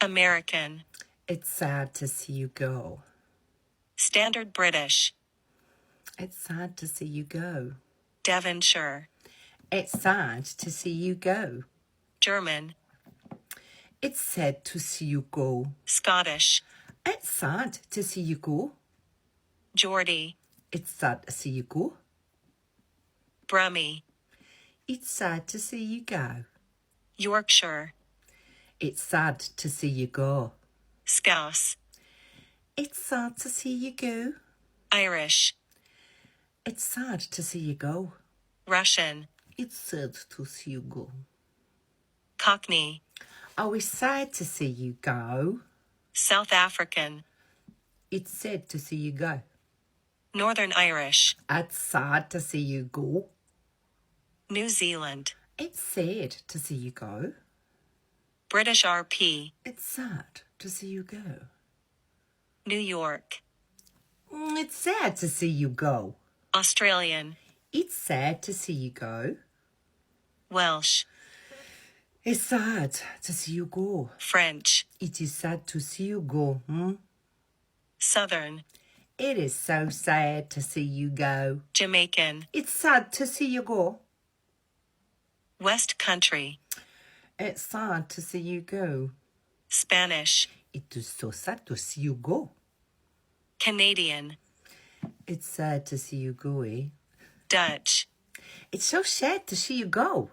American. It's sad to see you go. Standard British. It's sad to see you go. Devonshire. It's sad to see you go. German. It's sad to see you go. Scottish. It's sad to see you go. Geordie. It's sad to see you go. Brummie. It's sad to see you go. Yorkshire. It's sad to see you go. Scouse. It's sad to see you go. Irish. It's sad to see you go. Russian. It's sad to see you go. Cockney. Oh, it's sad to see you go. South African. It's sad to see you go. Northern Irish. It's sad to see you go. New Zealand. It's sad to see you go. British RP. It's sad to see you go. New York. It's sad to see you go. Australian. It's sad to see you go. Welsh. It's sad to see you go. French. It is sad to see you go. Southern. It is so sad to see you go. Jamaican. It's sad to see you go. West Country. It's sad to see you go. Spanish. It is so sad to see you go. Canadian. It's sad to see you go, eh? Dutch. It's so sad to see you go.